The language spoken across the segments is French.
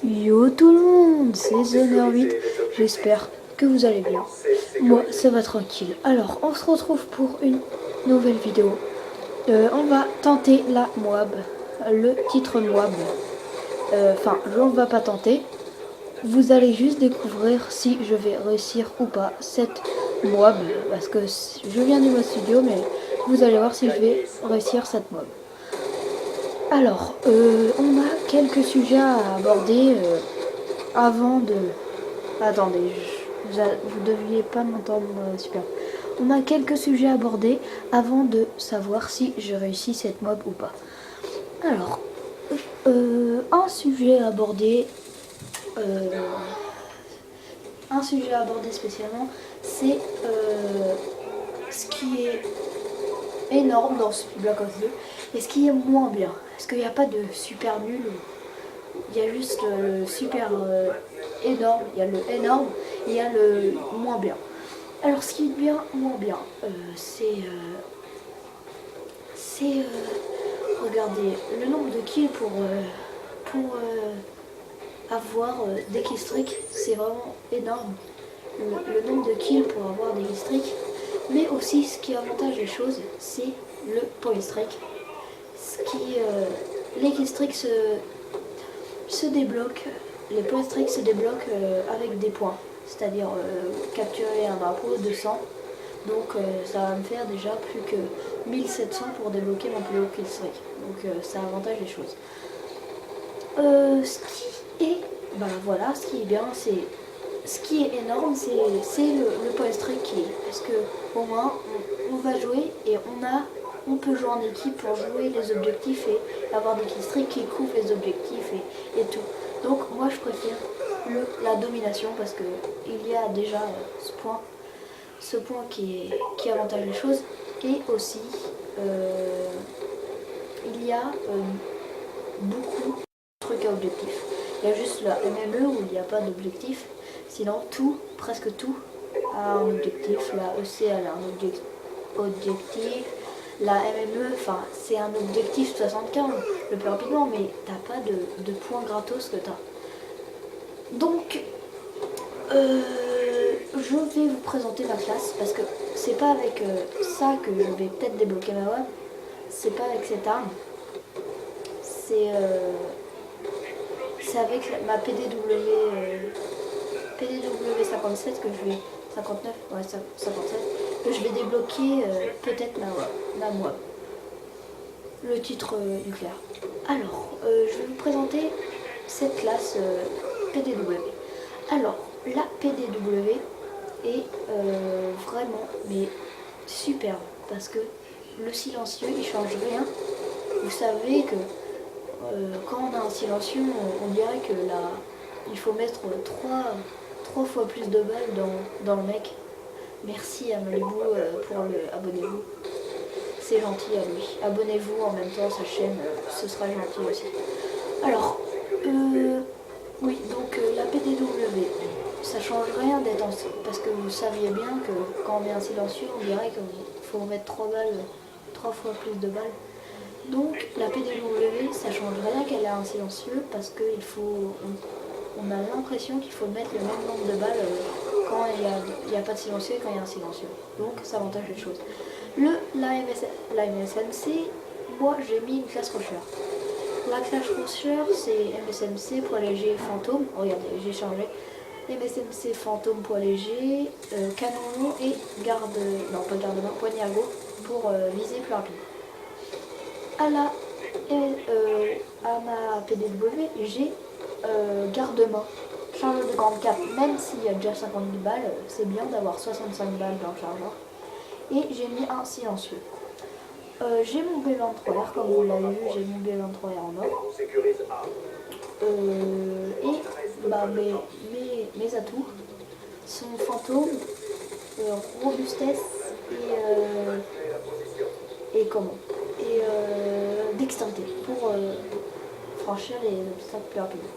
Yo tout le monde, c'est Zoner8, j'espère que vous allez bien. Moi, ça va tranquille. Alors, on se retrouve pour une nouvelle vidéo. On va tenter la Moab, le titre Moab. Enfin, on ne va pas tenter. Vous allez juste découvrir si je vais réussir ou pas cette Moab. Parce que je viens du mode studio, mais vous allez voir si je vais réussir cette Moab. Alors, on a quelques sujets à aborder avant de... Attendez, vous deviez pas m'entendre super. On a quelques sujets à aborder avant de savoir si je réussis cette mob ou pas. Alors, un sujet à aborder spécialement, c'est ce qui est énorme dans ce Black Ops 2 et ce qui est moins bien. Parce qu'il n'y a pas de super nul, il y a juste le super énorme, il y a le énorme et il y a le moins bien. Alors ce qui est bien, moins bien, c'est regardez, le nombre de kills pour avoir des killstreaks, c'est vraiment énorme. Le nombre de kills pour avoir des killstreaks. Mais aussi, ce qui avantage les choses, c'est le point streak. Les killstreaks se débloquent, les point streaks se débloquent avec des points. C'est-à-dire capturer un drapeau de 100. Donc ça va me faire déjà plus que 1700 pour débloquer mon plus haut killstreak. Donc ça avantage les choses. Ce qui est bien, c'est... Ce qui est énorme, c'est le point streak parce que au moins on va jouer et on peut jouer en équipe pour jouer les objectifs et avoir des killstreaks qui couvrent les objectifs et tout. Donc moi je préfère la domination parce que il y a déjà ce point qui avantage les choses et aussi il y a beaucoup de trucs à objectifs. Il y a juste la MME où il n'y a pas d'objectif. Sinon, presque tout a un objectif. La EC elle a un objectif. La MME, enfin, c'est un objectif 75 le plus rapidement, mais t'as pas de points gratos que t'as. Donc, je vais vous présenter ma classe parce que c'est pas avec ça que je vais peut-être débloquer ma web. C'est pas avec cette arme. C'est avec ma PDW 57 que je vais 59, ouais 57 que je vais débloquer peut-être la mob, le titre nucléaire. Alors je vais vous présenter cette classe PDW. Alors la PDW est vraiment mais superbe parce que le silencieux il change rien. Vous savez que quand on a un silencieux, on dirait que là il faut mettre 3 fois plus de balles dans le mec. Merci à Malibu pour le abonnez-vous. C'est gentil à lui. Abonnez-vous en même temps à sa chaîne, ce sera gentil aussi. Alors, oui, donc la PDW, ça change rien d'être en... Parce que vous saviez bien que quand on met un silencieux, on dirait qu'il faut mettre 3 fois plus de balles. Donc la PDW, ça change rien qu'elle a un silencieux parce qu'il faut... On a l'impression qu'il faut mettre le même nombre de balles quand il n'y a pas de silencieux et quand il y a un silencieux. Donc ça avantage les choses. La MSMC, moi j'ai mis une classe rusher. La classe rusher c'est MSMC, poids léger, fantôme. Regardez, j'ai changé. MSMC, fantôme, poids léger, canon long et poignée à gauche pour viser plus rapide. À ma PDW, j'ai garde-main, chargeur de grande cape, même s'il y a déjà 50 000 balles, c'est bien d'avoir 65 balles dans le chargeur. Et j'ai mis un silencieux. J'ai mon B23R, comme vous l'avez vu, j'ai mon B23R en or. Mes atouts sont fantôme, robustesse et dextérité pour franchir les obstacles plus rapidement.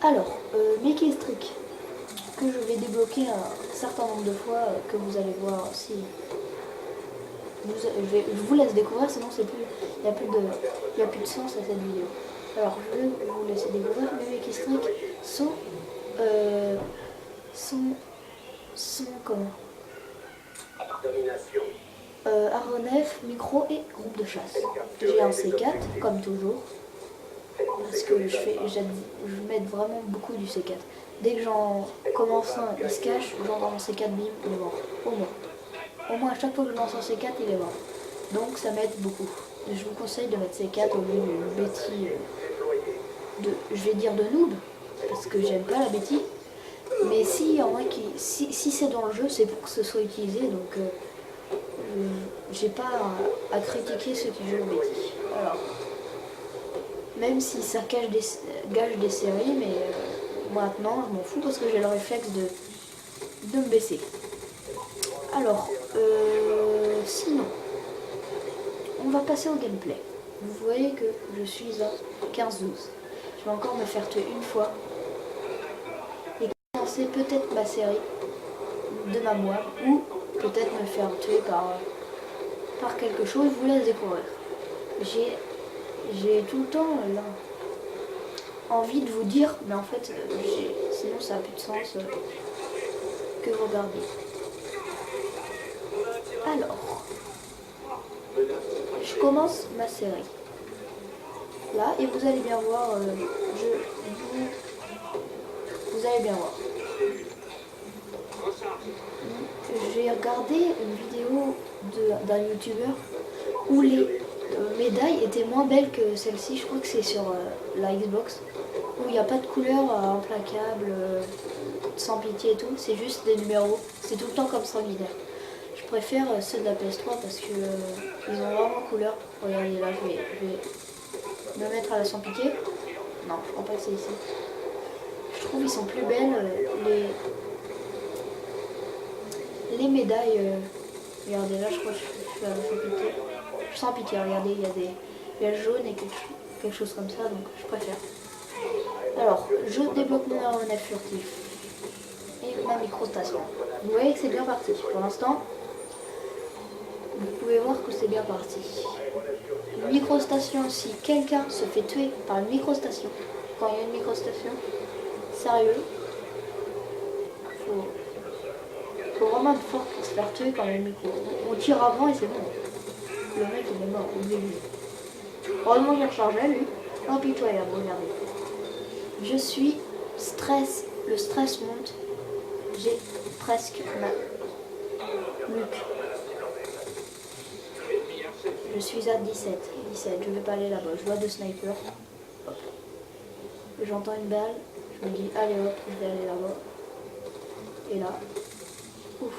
Alors, mes killstreaks que je vais débloquer un certain nombre de fois, que vous allez voir si je vous laisse découvrir, sinon c'est plus, il n'y a plus de sens à cette vidéo. Alors je vais vous laisser découvrir. Mes Mekistrik sont comment aéronef, micro et groupe de chasse. J'ai un C4 comme toujours parce que je mets vraiment beaucoup du C4. Dès que j'en commence un, il se cache, j'envoie mon C4, bim, il est mort. Au moins à chaque fois que je lance un C4, il est mort. Donc ça m'aide beaucoup. Je vous conseille de mettre C4 au lieu d'une Betty je vais dire de noob, parce que j'aime pas la Betty. Mais si y en a si c'est dans le jeu, c'est pour que ce soit utilisé, donc j'ai pas à critiquer ceux qui jouent au Betty. Alors, même si ça gâche des séries, mais maintenant je m'en fous parce que j'ai le réflexe de me baisser. Alors, sinon, on va passer au gameplay. Vous voyez que je suis à 15-12. Je vais encore me faire tuer une fois et commencer peut-être ma série de ma moelle ou peut-être me faire tuer par quelque chose. Je vous laisse découvrir. J'ai tout le temps là, envie de vous dire, mais en fait, sinon ça n'a plus de sens que vous regardez. Alors, je commence ma série. Là, et vous allez bien voir, vous allez bien voir. J'ai regardé une vidéo d'un youtubeur où les médailles étaient moins belles que celle-ci. Je crois que c'est sur la Xbox, où il n'y a pas de couleur implacable, sans pitié et tout. C'est juste des numéros. C'est tout le temps comme sanguinaire. Je préfère ceux de la PS3 parce que ils ont vraiment couleur. Regardez là, je vais me mettre à la sans pitié. Non, je crois pas que c'est ici. Je trouve qu'ils sont plus belles les médailles. Regardez là, je crois que je suis à la sans pitié. Sans pitié, regardez, il y a jaune et quelque chose comme ça, donc je préfère. Alors, je débloque mon aéronef furtif et ma microstation. Vous voyez que c'est bien parti. Pour l'instant, vous pouvez voir que c'est bien parti. Une microstation, si quelqu'un se fait tuer par une microstation, quand il y a une microstation, sérieux, faut vraiment être fort pour se faire tuer quand il y a une micro. On tire avant et c'est bon. Le mec il est mort au début. Heureusement j'ai rechargé lui. Impitoyable, regardez. Je suis stress, le stress monte. J'ai presque ma nuque. Je suis à 17, je vais pas aller là-bas, je vois deux snipers. Hop. J'entends une balle, je me dis allez hop, je vais aller là-bas. Et là, ouf.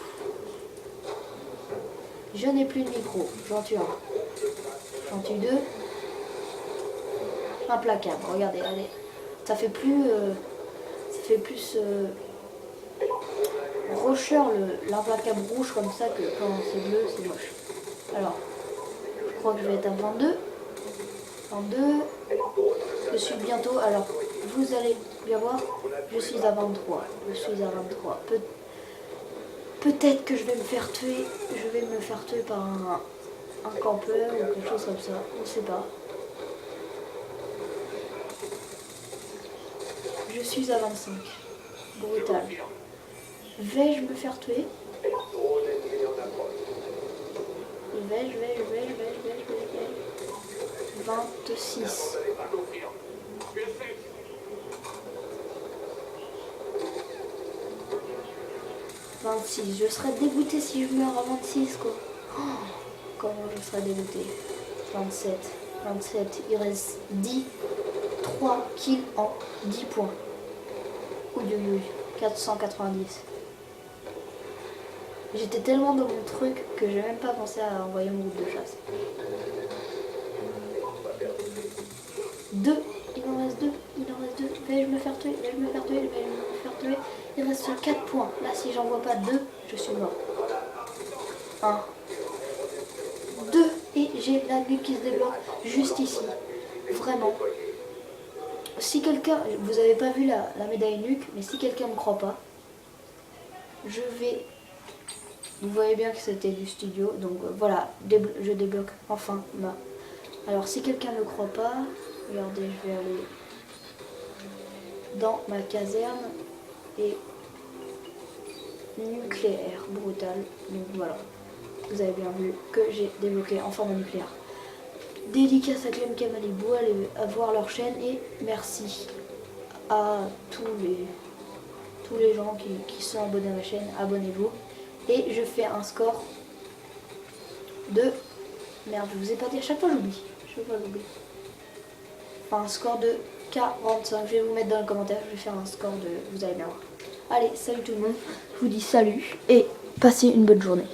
Je n'ai plus de micro, j'en tue un. J'en tue deux. Implacable, regardez, allez. Ça fait plus rusher l'implacable rouge comme ça que quand c'est bleu, c'est moche. Alors, je crois que je vais être à 22. 22. Je suis bientôt, alors vous allez bien voir, je suis à 23. Je suis à 23. Peut-être que je vais me faire tuer. Je vais me faire tuer par un campeur ou quelque chose comme ça. On ne sait pas. Je suis à 25. Brutal. Vais-je me faire tuer? Vais-je 26. Je serais dégoûté si je meurs à 26 quoi. Oh, comment je serais dégoûté. 27. Il reste 10. 3 kills en 10 points. Ouïe. 490. J'étais tellement dans mon truc que j'ai même pas pensé à envoyer mon groupe de chasse. 2. Il en reste 2. Vais-je me faire tuer? Il reste 4 points. Là, si j'en vois pas 2, je suis mort. 1. 2. Et j'ai la nuque qui se débloque juste ici. Vraiment. Si quelqu'un... Vous avez pas vu la médaille nuque, mais si quelqu'un me croit pas, je vais Vous voyez bien que c'était du studio. Donc voilà, je débloque enfin ma... Alors si quelqu'un ne le croit pas, regardez, je vais aller dans ma caserne et nucléaire brutal. Donc voilà, vous avez bien vu que j'ai débloqué enfin mon nucléaire. Dédicace à Clem Kamalibou, allez voir leur chaîne et merci à tous les gens qui sont abonnés à ma chaîne, abonnez-vous. Et je fais un score de... Merde, je vous ai pas dit, à chaque fois j'oublie. Enfin, un score de 45. Je vais vous mettre dans les commentaires, je vais faire un score de... Vous allez bien voir. Allez, salut tout le monde. Je vous dis salut et passez une bonne journée.